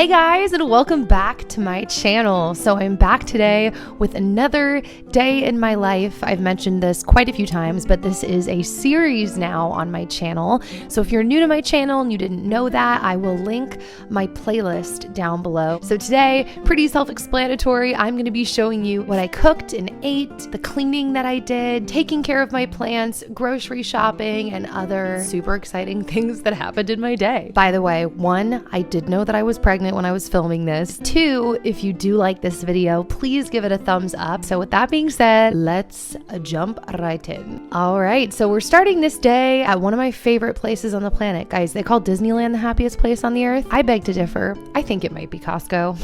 Hey guys, and welcome back to my channel. So I'm back today with another day in my life. I've mentioned this quite a few times, but this is a series now on my channel. So if you're new to my channel and you didn't know that, I will link my playlist down below. So today, pretty self-explanatory, I'm going to be showing you what I cooked and ate, the cleaning that I did, taking care of my plants, grocery shopping, and other super exciting things that happened in my day. By the way, one, I did know that I was pregnant when I was filming this. Two, if you do like this video, please give it a thumbs up. So with that being said, let's jump right in. All right, so we're starting this day at one of my favorite places on the planet. Guys, they call Disneyland the happiest place on the earth. I beg to differ. I think it might be Costco.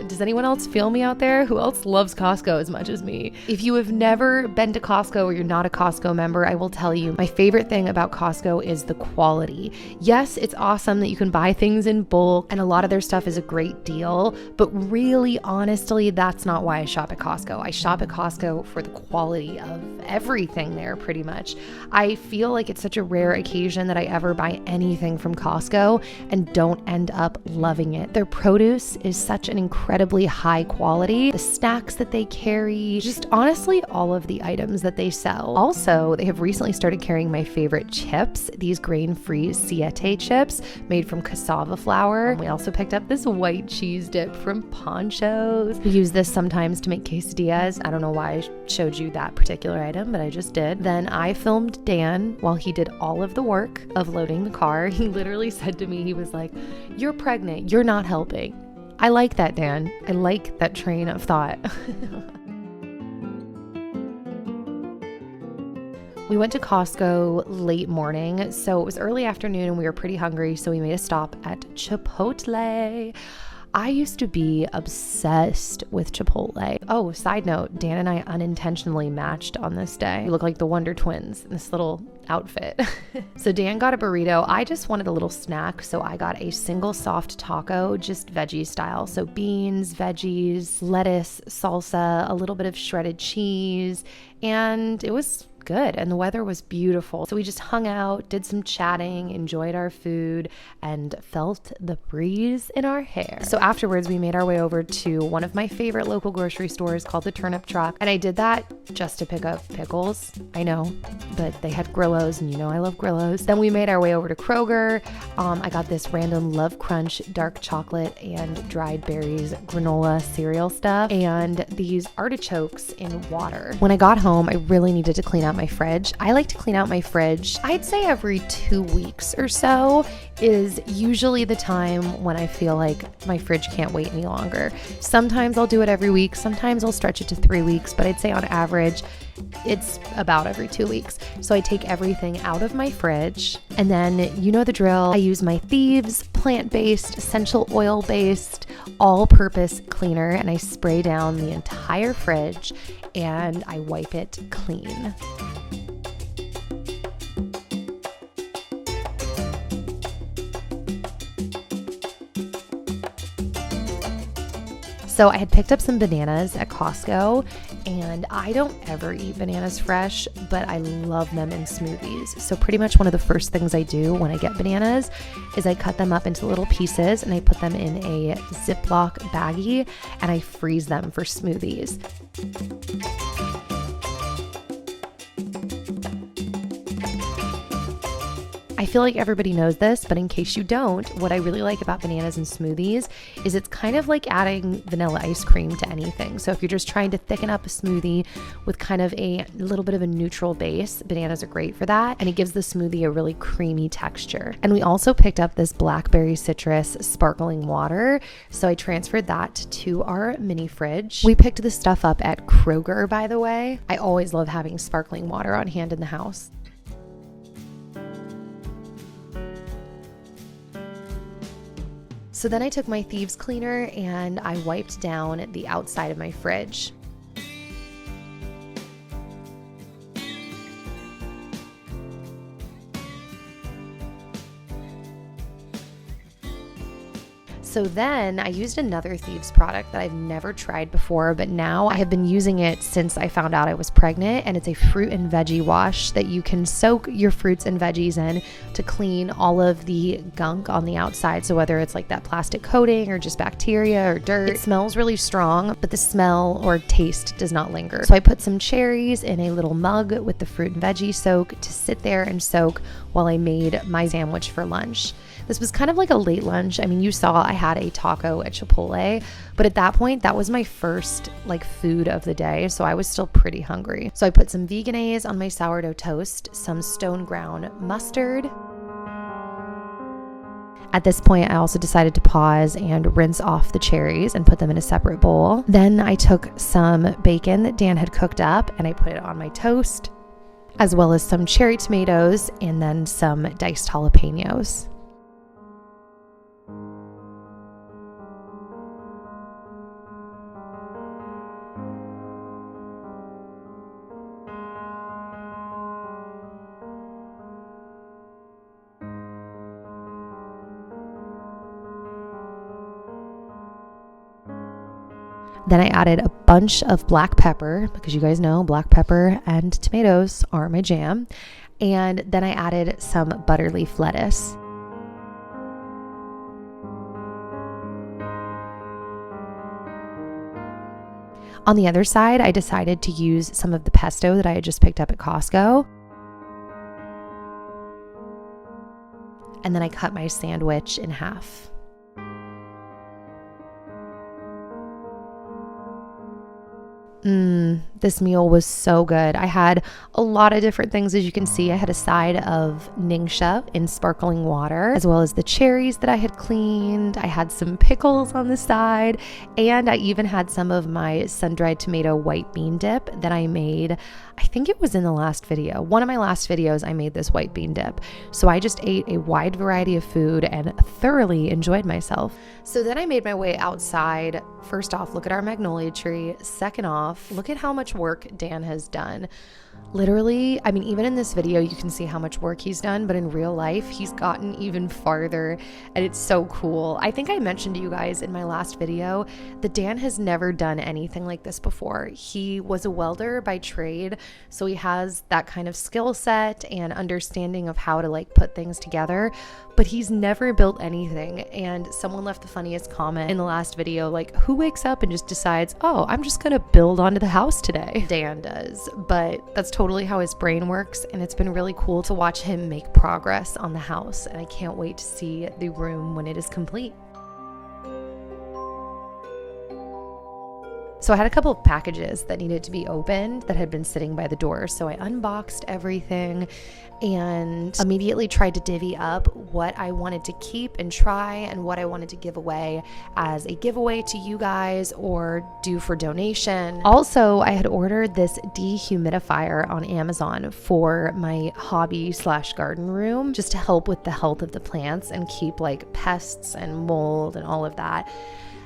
Does anyone else feel me out there? Who else loves Costco as much as me? If you have never been to Costco or you're not a Costco member, I will tell you my favorite thing about Costco is the quality. Yes, it's awesome that you can buy things in bulk and a lot of their stuff is a great deal, but really, honestly, that's not why I shop at Costco. I shop at Costco for the quality of everything there, pretty much. I feel like it's such a rare occasion that I ever buy anything from Costco and don't end up loving it. Their produce is such an incredibly high quality. The snacks that they carry, just honestly, all of the items that they sell. Also, they have recently started carrying my favorite chips, these grain-free Siete chips made from cassava flour. We also picked up this white cheese dip from Poncho's. We use this sometimes to make quesadillas. I don't know why I showed you that particular item, but I just did. Then I filmed Dan while he did all of the work of loading the car. He literally said to me, he was like, "You're pregnant, you're not helping." I like that, Dan. I like that train of thought. We went to Costco late morning, so it was early afternoon and we were pretty hungry, so we made a stop at Chipotle. I used to be obsessed with Chipotle. Oh, side note, Dan and I unintentionally matched on this day. We look like the Wonder Twins in this little outfit. So Dan got a burrito. I just wanted a little snack, so I got a single soft taco, just veggie style. So beans, veggies, lettuce, salsa, a little bit of shredded cheese, and it was good, and the weather was beautiful. So we just hung out, did some chatting, enjoyed our food, and felt the breeze in our hair. So afterwards, we made our way over to one of my favorite local grocery stores called the Turnip Truck, and I did that just to pick up pickles. I know, but they had Grillos, and you know I love Grillos. Then we made our way over to Kroger. I got this random Love Crunch dark chocolate and dried berries granola cereal stuff, and these artichokes in water. When I got home, I really needed to clean out my fridge. I like to clean out my fridge, I'd say every 2 weeks or so is usually the time when I feel like my fridge can't wait any longer. Sometimes I'll do it every week, sometimes I'll stretch it to 3 weeks, but I'd say on average it's about every 2 weeks. So I take everything out of my fridge, and then you know the drill. I use my Thieves plant-based, essential oil-based, all-purpose cleaner, and I spray down the entire fridge and I wipe it clean. So I had picked up some bananas at Costco, and I don't ever eat bananas fresh, but I love them in smoothies. So pretty much one of the first things I do when I get bananas is I cut them up into little pieces and I put them in a Ziploc baggie and I freeze them for smoothies. I feel like everybody knows this, but in case you don't, what I really like about bananas in smoothies is it's kind of like adding vanilla ice cream to anything. So if you're just trying to thicken up a smoothie with kind of a little bit of a neutral base, bananas are great for that, and it gives the smoothie a really creamy texture. And we also picked up this blackberry citrus sparkling water, so I transferred that to our mini fridge. We picked this stuff up at Kroger, by the way. I always love having sparkling water on hand in the house. So then I took my Thieves cleaner and I wiped down the outside of my fridge. So then I used another Thieves product that I've never tried before, but now I have been using it since I found out I was pregnant, and it's a fruit and veggie wash that you can soak your fruits and veggies in to clean all of the gunk on the outside. So whether it's like that plastic coating or just bacteria or dirt, it smells really strong, but the smell or taste does not linger. So I put some cherries in a little mug with the fruit and veggie soak to sit there and soak while I made my sandwich for lunch. This was kind of like a late lunch. I mean, you saw I had a taco at Chipotle, but at that point, that was my first like food of the day. So I was still pretty hungry. So I put some Vegenaise on my sourdough toast, some stone ground mustard. At this point, I also decided to pause and rinse off the cherries and put them in a separate bowl. Then I took some bacon that Dan had cooked up and I put it on my toast, as well as some cherry tomatoes and then some diced jalapenos. Then I added a bunch of black pepper, because you guys know black pepper and tomatoes are my jam. And then I added some butterleaf lettuce. On the other side, I decided to use some of the pesto that I had just picked up at Costco. And then I cut my sandwich in half. This meal was so good. I had a lot of different things. As you can see, I had a side of ningxia in sparkling water, as well as the cherries that I had cleaned. I had some pickles on the side, and I even had some of my sun-dried tomato white bean dip that I made. I think it was in the last video. One of my last videos, I made this white bean dip. So I just ate a wide variety of food and thoroughly enjoyed myself. So then I made my way outside. First off, look at our magnolia tree. Second off, look at how much work Dan has done. Literally, I mean, even in this video, you can see how much work he's done, but in real life, he's gotten even farther, and it's so cool. I think I mentioned to you guys in my last video that Dan has never done anything like this before. He was a welder by trade, so he has that kind of skill set and understanding of how to like put things together, but he's never built anything. And someone left the funniest comment in the last video, like, who wakes up and just decides, oh, I'm just gonna build onto the house today? Dan does, but that's totally how his brain works, and it's been really cool to watch him make progress on the house, and I can't wait to see the room when it is complete. So I had a couple of packages that needed to be opened that had been sitting by the door. So I unboxed everything and immediately tried to divvy up what I wanted to keep and try and what I wanted to give away as a giveaway to you guys or do for donation. Also, I had ordered this dehumidifier on Amazon for my hobby/garden room, just to help with the health of the plants and keep like pests and mold and all of that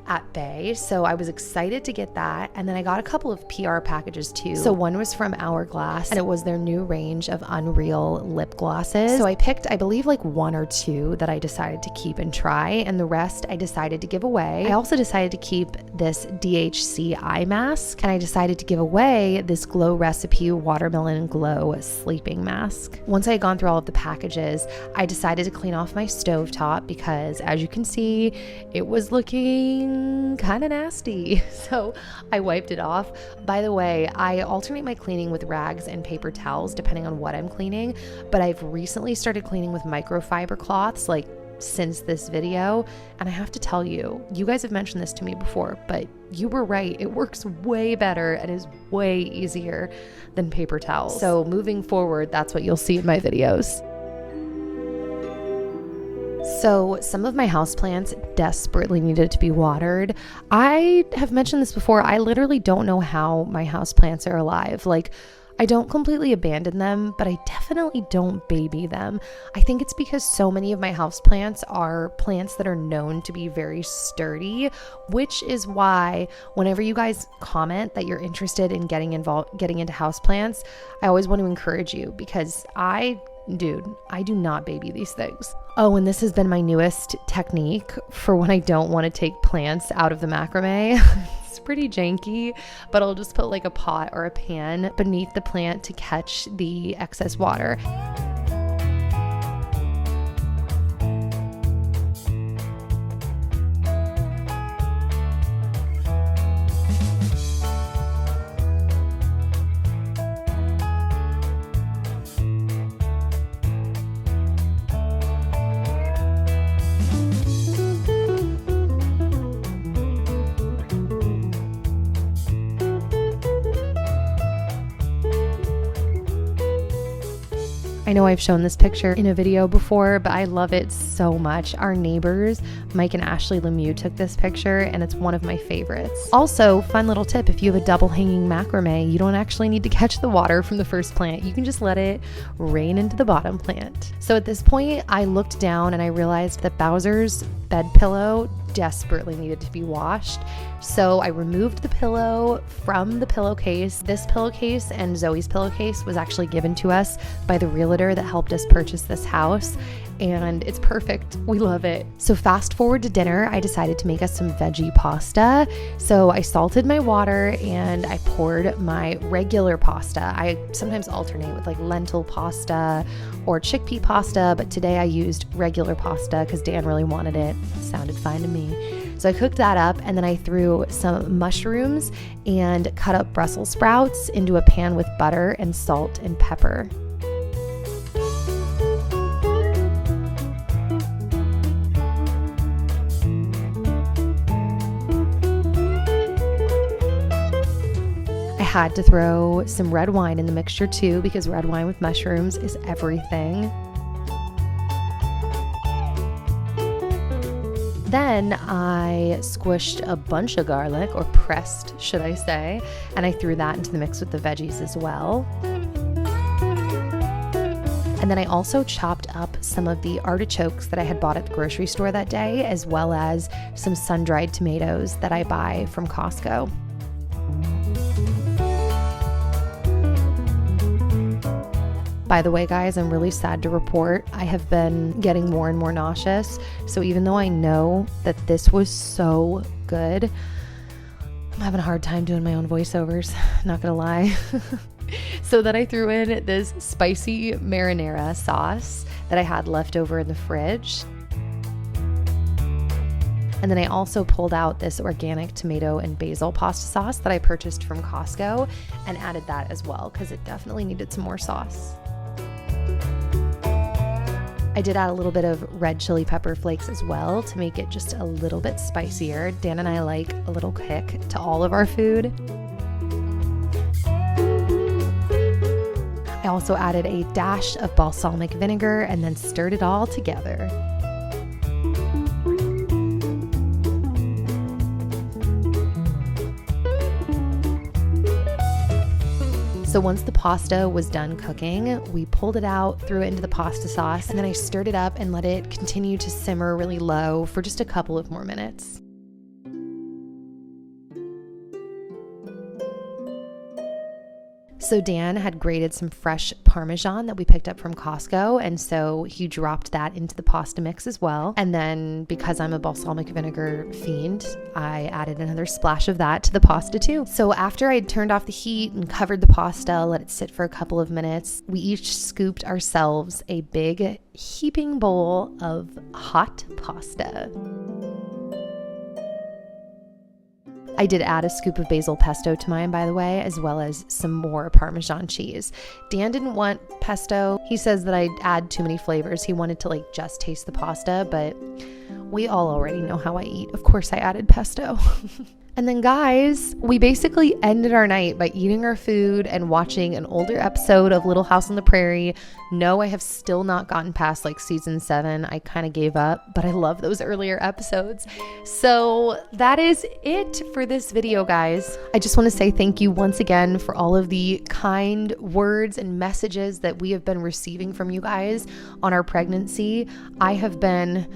at bay. So I was excited to get that. And then I got a couple of PR packages too. So one was from Hourglass, and it was their new range of Unreal lip glosses. So I picked, I believe, like one or two that I decided to keep and try, and the rest I decided to give away. I also decided to keep this DHC eye mask, and I decided to give away this Glow Recipe Watermelon Glow sleeping mask. Once I had gone through all of the packages, I decided to clean off my stovetop because, as you can see, it was looking kind of nasty. So I wiped it off. By the way, I alternate my cleaning with rags and paper towels depending on what I'm cleaning, but I've recently started cleaning with microfiber cloths like since this video, and I have to tell you, you guys have mentioned this to me before, but you were right. It works way better and is way easier than paper towels. So moving forward, that's what you'll see in my videos. So some of my houseplants desperately needed to be watered. I have mentioned this before. I literally don't know how my houseplants are alive. Like, I don't completely abandon them, but I definitely don't baby them. I think it's because so many of my houseplants are plants that are known to be very sturdy, which is why whenever you guys comment that you're interested in getting into houseplants, I always want to encourage you, because I dude, I do not baby these things. Oh, and this has been my newest technique for when I don't want to take plants out of the macrame. It's pretty janky, but I'll just put like a pot or a pan beneath the plant to catch the excess water. I know I've shown this picture in a video before, but I love it so much. Our neighbors, Mike and Ashley Lemieux, took this picture and it's one of my favorites. Also, fun little tip, if you have a double hanging macrame, you don't actually need to catch the water from the first plant. You can just let it rain into the bottom plant. So at this point, I looked down and I realized that Bowser's bed pillow desperately needed to be washed. So I removed the pillow from the pillowcase. This pillowcase and Zoe's pillowcase was actually given to us by the realtor that helped us purchase this house, and it's perfect. We love it. So fast forward to dinner, I decided to make us some veggie pasta. So I salted my water and I poured my regular pasta. I sometimes alternate with like lentil pasta or chickpea pasta, but today I used regular pasta because Dan really wanted it. Sounded fine to me. So I cooked that up, and then I threw some mushrooms and cut up Brussels sprouts into a pan with butter and salt and pepper. I had to throw some red wine in the mixture too, because red wine with mushrooms is everything. Then I squished a bunch of garlic, or pressed, should I say, and I threw that into the mix with the veggies as well. And then I also chopped up some of the artichokes that I had bought at the grocery store that day, as well as some sun-dried tomatoes that I buy from Costco. By the way, guys, I'm really sad to report I have been getting more and more nauseous. So even though I know that this was so good, I'm having a hard time doing my own voiceovers, not gonna lie. So then I threw in this spicy marinara sauce that I had left over in the fridge. And then I also pulled out this organic tomato and basil pasta sauce that I purchased from Costco and added that as well because it definitely needed some more sauce. I did add a little bit of red chili pepper flakes as well to make it just a little bit spicier. Dan and I like a little kick to all of our food. I also added a dash of balsamic vinegar and then stirred it all together. So once the pasta was done cooking, we pulled it out, threw it into the pasta sauce, and then I stirred it up and let it continue to simmer really low for just a couple of more minutes. So Dan had grated some fresh Parmesan that we picked up from Costco, and so he dropped that into the pasta mix as well. And then because I'm a balsamic vinegar fiend, I added another splash of that to the pasta too. So after I'd turned off the heat and covered the pasta, let it sit for a couple of minutes, we each scooped ourselves a big heaping bowl of hot pasta. I did add a scoop of basil pesto to mine, by the way, as well as some more Parmesan cheese. Dan didn't want pesto. He says that I add too many flavors. He wanted to just taste the pasta, but we all already know how I eat. Of course I added pesto. And then guys, we basically ended our night by eating our food and watching an older episode of Little House on the Prairie. No, I have still not gotten past season 7. I kind of gave up, but I love those earlier episodes. So that is it for this video, guys. I just want to say thank you once again for all of the kind words and messages that we have been receiving from you guys on our pregnancy. I have been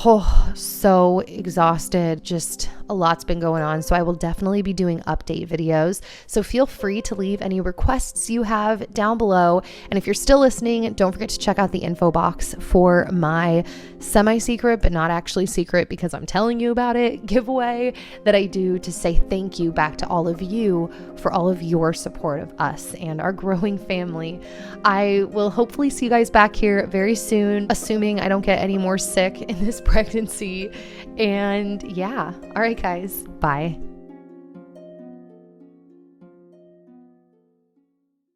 Oh, so exhausted. Just a lot's been going on. So I will definitely be doing update videos. So feel free to leave any requests you have down below. And if you're still listening, don't forget to check out the info box for my semi-secret, but not actually secret because I'm telling you about it, giveaway that I do to say thank you back to all of you for all of your support of us and our growing family. I will hopefully see you guys back here very soon, assuming I don't get any more sick in this pregnancy. And yeah, all right, guys, bye.